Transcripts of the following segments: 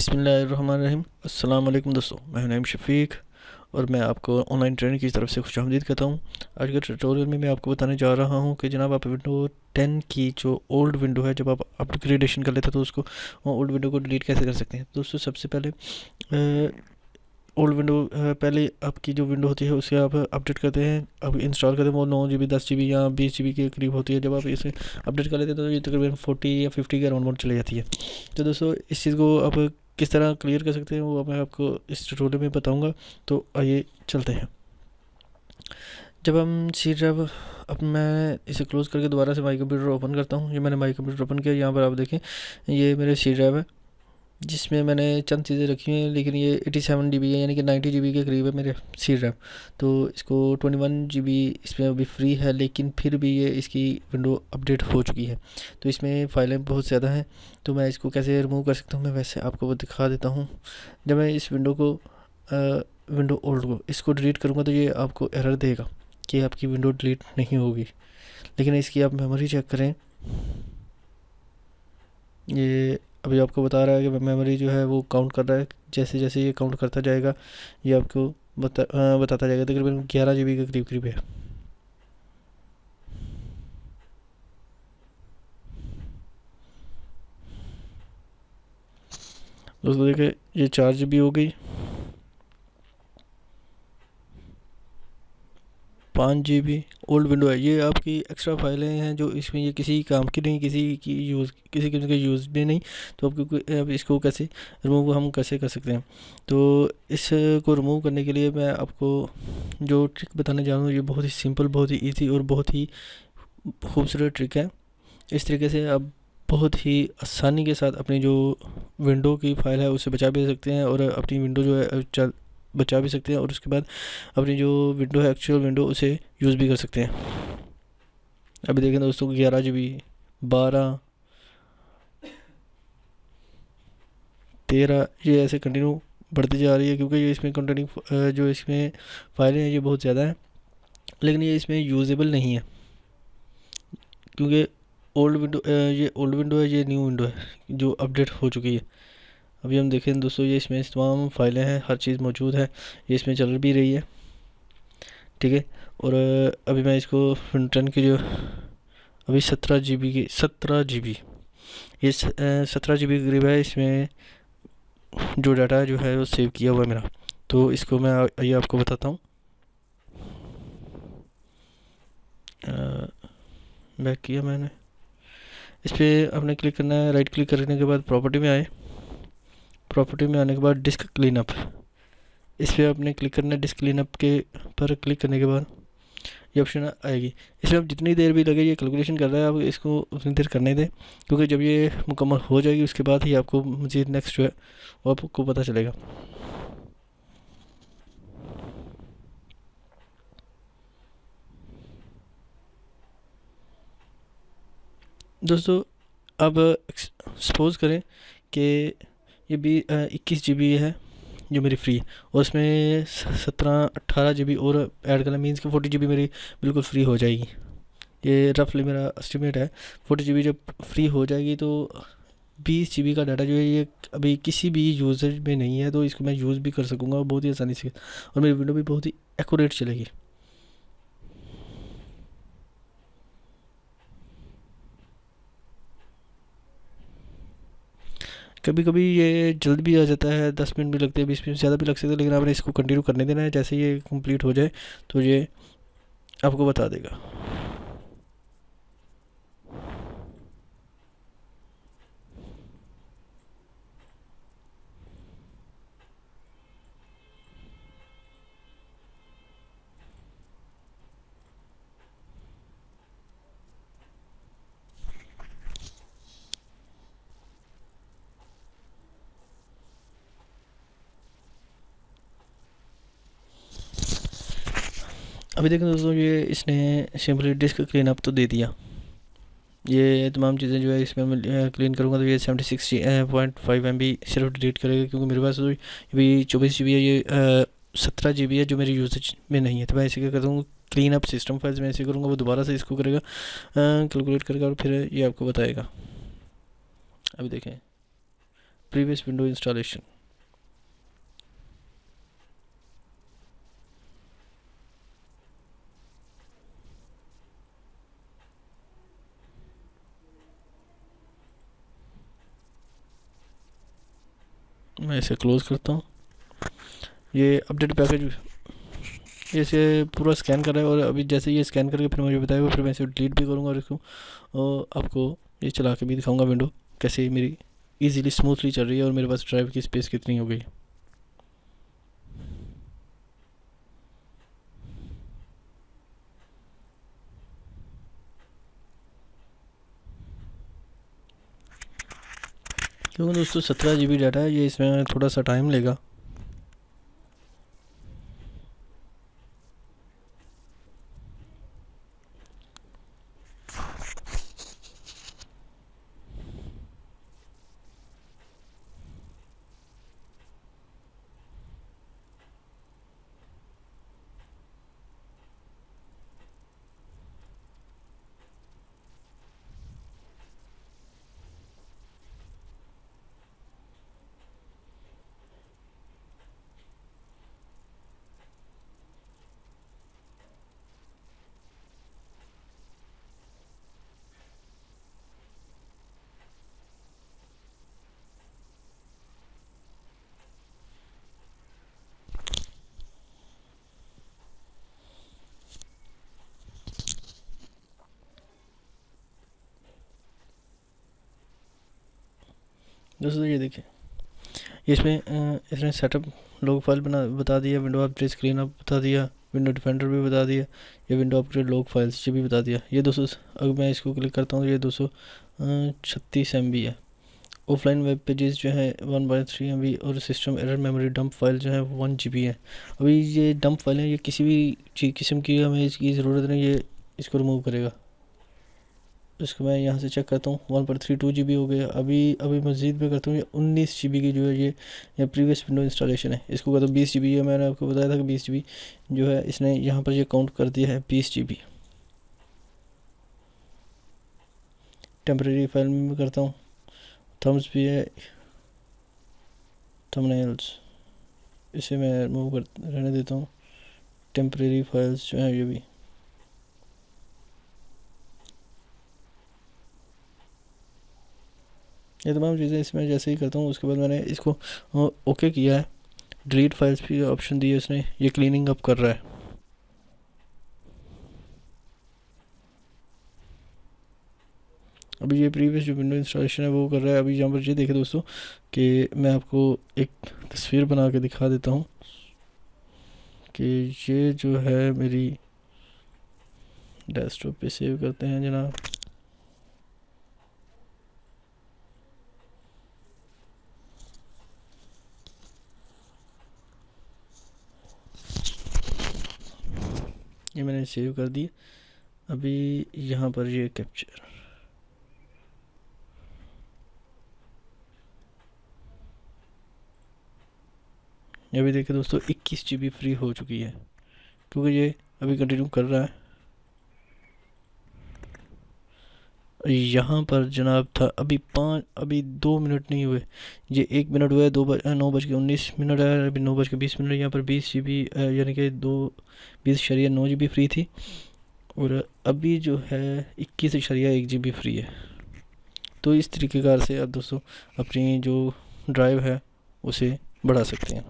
बिस्मिल्लाहिर्रहमानिर्रहीम। अस्सलाम वालेकुम दोस्तों, मैं हूं नईम शफ़ीक और मैं आपको ऑनलाइन ट्रेनिंग की तरफ से खुशामदीद कहता हूं। आज के ट्यूटोरियल में मैं आपको बताने जा रहा हूं कि जनाब आप विंडो 10 की जो ओल्ड विंडो है, जब आप अपग्रेडेशन कर लेते हैं तो उसको ओल्ड विंडो को डिलीट कैसे कर सकते हैं। दोस्तों सबसे पहले ओल्ड विंडो पहले आपकी जो विंडो होती है उसे आप अपडेट करते हैं, अब इंस्टॉल करते हैं। वो 9 GB 10 GB या 20 GB के करीब होती है। जब आप इसे अपडेट कर लेते हैं तो ये तकरीबन 40 या 50 के अराउंड चली जाती है। तो दोस्तों इस चीज़ को आप किस तरह क्लियर कर सकते हैं वो मैं आपको इस ट्यूटोरियल में बताऊंगा। तो आइए चलते हैं। जब हम सी ड्राइव, अब मैं इसे क्लोज़ करके दोबारा से माई कंप्यूटर ओपन करता हूँ। ये मैंने माई कंप्यूटर ओपन किया। यहाँ पर आप देखें ये मेरे सी ड्राइव है जिसमें मैंने चंद चीज़ें रखी हुई हैं, लेकिन ये 87 GB है, यानी कि 90 GB के करीब है मेरे सी ड्राइव। तो इसको 21 GB इसमें अभी फ्री है, लेकिन फिर भी ये इसकी विंडो अपडेट हो चुकी है। तो इसमें फ़ाइलें बहुत ज़्यादा हैं। तो मैं इसको कैसे रिमूव कर सकता हूँ, मैं वैसे आपको वो दिखा देता हूँ। जब मैं इस विंडो को विंडो ओल्ड को इसको डिलीट करूँगा तो ये आपको एरर देगा कि आपकी विंडो डिलीट नहीं होगी। लेकिन इसकी आप मेमोरी चेक करें, ये अभी आपको बता रहा है कि मेमोरी जो है वो काउंट कर रहा है। जैसे जैसे ये काउंट करता जाएगा ये आपको बताता जाएगा। तकरीबन 11 GB के करीब करीब है। दोस्तों देखिए ये 4 GB हो गई, 5 GB ओल्ड विंडो है। ये आपकी एक्स्ट्रा फाइलें हैं जो इसमें, ये किसी काम की नहीं, किसी किस्म के यूज़ भी नहीं। तो अब इसको कैसे रिमूव हम कैसे कर सकते हैं। तो इसको रिमूव करने के लिए मैं आपको जो ट्रिक बताने जा रहा हूँ ये बहुत ही सिंपल, बहुत ही ईजी और बहुत ही खूबसूरत ट्रिक है। इस तरीके से आप बहुत ही आसानी के साथ अपनी जो विंडो की फ़ाइल है उसे बचा भी सकते हैं और अपनी विंडो जो है बचा भी सकते हैं, और उसके बाद अपनी जो विंडो है एक्चुअल विंडो उसे यूज़ भी कर सकते हैं। अभी देखें दोस्तों 11 GB, 12, 13 ये ऐसे कंटिन्यू बढ़ती जा रही है, क्योंकि ये इसमें कंटेंट जो इसमें फाइलें हैं ये बहुत ज़्यादा हैं, लेकिन ये इसमें यूजेबल नहीं है क्योंकि ये ओल्ड विंडो है, ये न्यू विंडो है जो अपडेट हो चुकी है। अभी हम देखें दोस्तों ये इसमें तमाम फाइलें हैं, हर चीज़ मौजूद है, ये इसमें चल भी रही है, ठीक है। और अभी मैं इसको विंडो 10 की जो अभी 17 GB ये 17 GB करीब है, इसमें जो डाटा जो है वो सेव किया हुआ है मेरा। तो इसको मैं आइए आपको बताता हूँ। बैक किया मैंने, इस पर आपने क्लिक करना है। राइट क्लिक करने के बाद प्रॉपर्टी में आए, प्रॉपर्टी में आने के बाद डिस्क क्लीनअप, इस पर आपने क्लिक करना है। डिस्क क्लीनअप के पर क्लिक करने के बाद ये ऑप्शन आएगी। इसमें आप जितनी देर भी लगे, ये कैलकुलेशन कर रहा है, आप इसको उतनी देर करने दें, क्योंकि जब ये मुकम्मल हो जाएगी उसके बाद ही आपको मज़ीद नेक्स्ट जो है वो आपको पता चलेगा। दोस्तों अब सपोज़ करें कि ये भी 21 GB है जो मेरी फ्री, और उसमें 17-18 GB और ऐड करना, मीन्स कि 40 GB मेरी बिल्कुल फ्री हो जाएगी। ये रफली मेरा एस्टिमेट है। 40 GB जब फ्री हो जाएगी तो 20 GB का डाटा जो है ये अभी किसी भी यूज़र में नहीं है, तो इसको मैं यूज़ भी कर सकूँगा बहुत ही आसानी से, और मेरी विंडो भी बहुत ही एक्यूरेट चलेगी। कभी कभी ये जल्द भी आ जाता है, 10 मिनट भी लगते हैं, 20 मिनट ज़्यादा भी लग सकते हैं, लेकिन आपने इसको कंटिन्यू करने देना है। जैसे ये कंप्लीट हो जाए तो ये आपको बता देगा। अभी देखें दोस्तों, ये इसने सिंपली डिस्क क्लीन अप तो दे दिया। ये तमाम चीज़ें जो है इसमें मैं क्लीन करूँगा तो ये 76.5 MB सिर्फ डिलीट करेगा, क्योंकि मेरे पास तो अभी 24 GB है, ये 17 GB है जो मेरी यूसेज में नहीं है। तो मैं इसे क्या करता हूँ, क्लीन अप सिस्टम फाइल्स में ऐसे करूँगा, वो दोबारा से इसको करेगा, कैलकुलेट करेगा और फिर ये आपको बताएगा। अभी देखें प्रीवियस विंडो इंस्टॉलेशन। मैं इसे क्लोज़ करता हूँ। ये अपडेट पैकेज इसे पूरा स्कैन कर रहा है, और अभी जैसे ये स्कैन करके फिर मुझे बताएगा, फिर मैं इसे डिलीट भी करूँगा और इसको और आपको ये चला के भी दिखाऊंगा विंडो कैसे मेरी इजीली स्मूथली चल रही है और मेरे पास ड्राइव की स्पेस कितनी हो गई। क्योंकि दोस्तों 17 GB डाटा है, ये इसमें थोड़ा सा टाइम लेगा। दोस्तों ये देखिए, इसने सेटअप लॉग फाइल बना बता दिया, विंडो अपडेट स्क्रीन अप बता दिया, विंडो डिफेंडर भी बता दिया, ये विंडो अपग्रेड लॉग फाइल्स ये भी बता दिया। ये दोस्तों अगर मैं इसको क्लिक करता हूँ तो ये 236 MB है। ऑफलाइन वेब पेजेस जो है 1/3 MB, और system error memory dump file जो है 1 GB है। अभी ये डंप फाइल है, ये किसी भी किस्म की हमें इसकी ज़रूरत नहीं, ये इसको रिमूव करेगा। इसको मैं यहाँ से चेक करता हूँ, 1/32 GB हो गया। अभी अभी मज़ीद में करता हूँ, ये 19 GB की जो है ये प्रीवियस विंडो इंस्टॉलेशन है। इसको कहता हूँ 20 GB है, मैंने आपको बताया था कि 20 GB जो है इसने यहाँ पर ये काउंट कर दिया है 20 GB। टेम्प्रेरी फाइल में करता हूँ, थम्स भी है, थंबनेल्स इसे मैं रिमूव कर रहने देता हूँ। टेम्प्रेरी फाइल्स जो है ये भी, ये तमाम चीज़ें इसमें जैसे ही करता हूँ उसके बाद मैंने इसको ओके किया है। डिलीट फाइल्स भी ऑप्शन दिए उसने, ये क्लीनिंग अप कर रहा है। अभी ये प्रीवियस जो विंडो इंस्टॉलेशन है वो कर रहा है। अभी यहाँ पर ये देखे दोस्तों कि मैं आपको एक तस्वीर बना के दिखा देता हूँ कि ये जो है मेरी डेस्कटॉप पे सेव करते हैं जनाब। ये मैंने सेव कर दी। अभी यहाँ पर ये कैप्चर, ये भी देखिए दोस्तों 21 GB फ्री हो चुकी है, क्योंकि ये अभी कंटिन्यू कर रहा है। यहाँ पर जनाब था अभी 2 मिनट नहीं हुए, ये 1 मिनट हुआ है। 9:19 है, अभी 9:20 यहाँ पर 20 GB यानी कि 20.9 GB फ्री थी, और अभी जो है 21.1 GB फ्री है। तो इस तरीक़ेकार से आप दोस्तों अपनी जो ड्राइव है उसे बढ़ा सकते हैं।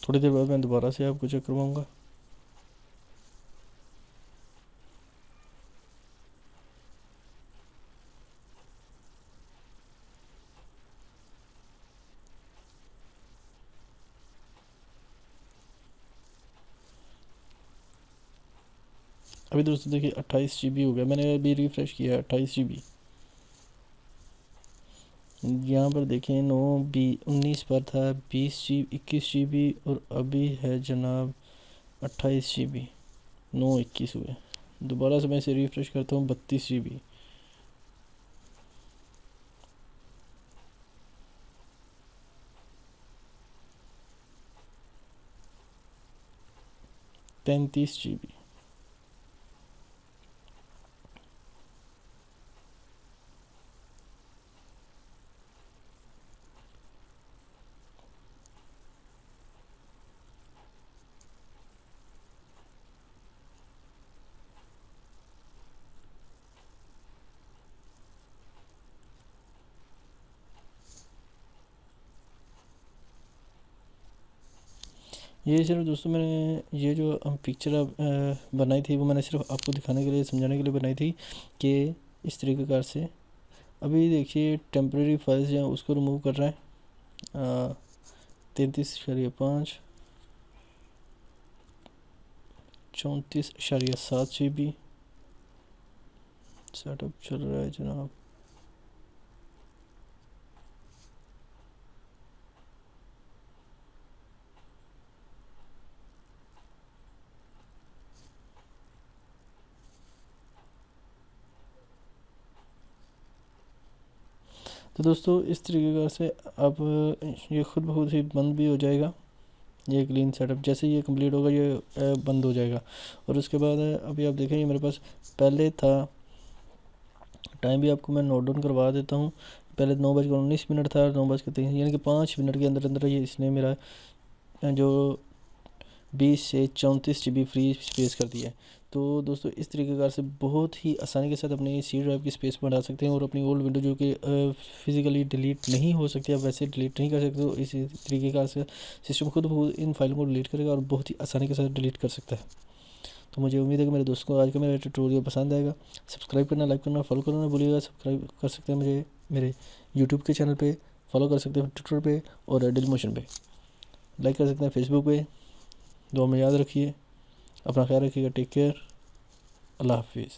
थोड़ी देर बाद मैं दोबारा से आपको चेक करवाऊँगा। अभी दोस्तों देखिए 28 GB हो गया, मैंने अभी रिफ़्रेश किया 28 GB। यहाँ पर देखिए 19 पर था, 21 GB और अभी है जनाब 28 GB। 9:21 हुए। दोबारा से मैं इसे रिफ़्रेश करता हूँ, 32 GB। $33। ये सिर्फ दोस्तों मैंने ये जो पिक्चर बनाई थी वो मैंने सिर्फ आपको दिखाने के लिए, समझाने के लिए बनाई थी कि इस तरीक़ेकार से। अभी देखिए टेम्प्रेरी फाइल्स जो हैं उसको रिमूव कर रहा है। 33.5, 34.7 GB सेटअप चल रहा है जनाब। तो दोस्तों इस तरीके से अब ये खुद ब खुद ही बंद भी हो जाएगा। ये क्लीन सेटअप जैसे ये कंप्लीट होगा ये बंद हो जाएगा। और उसके बाद अभी आप देखें, ये मेरे पास पहले था, टाइम भी आपको मैं नोट डाउन करवा देता हूँ। पहले 9:19 था, 9:23, यानी कि 5 मिनट के अंदर अंदर ये इसने मेरा जो 20 से 34 GB फ्री स्पेस कर दिया है। तो दोस्तों इस तरीके से बहुत ही आसानी के साथ अपनी सी ड्राइव की स्पेस बढ़ा सकते हैं और अपनी ओल्ड विंडो जो कि फिज़िकली डिलीट नहीं हो सकती, आप वैसे डिलीट नहीं कर सकते, तो इसी तरीके से सिस्टम खुद इन फाइलों को डिलीट करेगा और बहुत ही आसानी के साथ डिलीट कर सकता है। तो मुझे उम्मीद है कि मेरे दोस्तों को आज का मेरा ट्यूटोरियल पसंद आएगा। सब्सक्राइब करना, लाइक करना, फॉलो करना ना भूलिएगा। सब्सक्राइब कर सकते हैं मुझे मेरे यूट्यूब के चैनल पे, फॉलो कर सकते हैं ट्विटर पे और डेली मोशन पे, लाइक कर सकते हैं फेसबुक पे। दुआ में याद रखिए, अपना ख्याल रखिएगा। Take care. अल्लाह हाफिज़।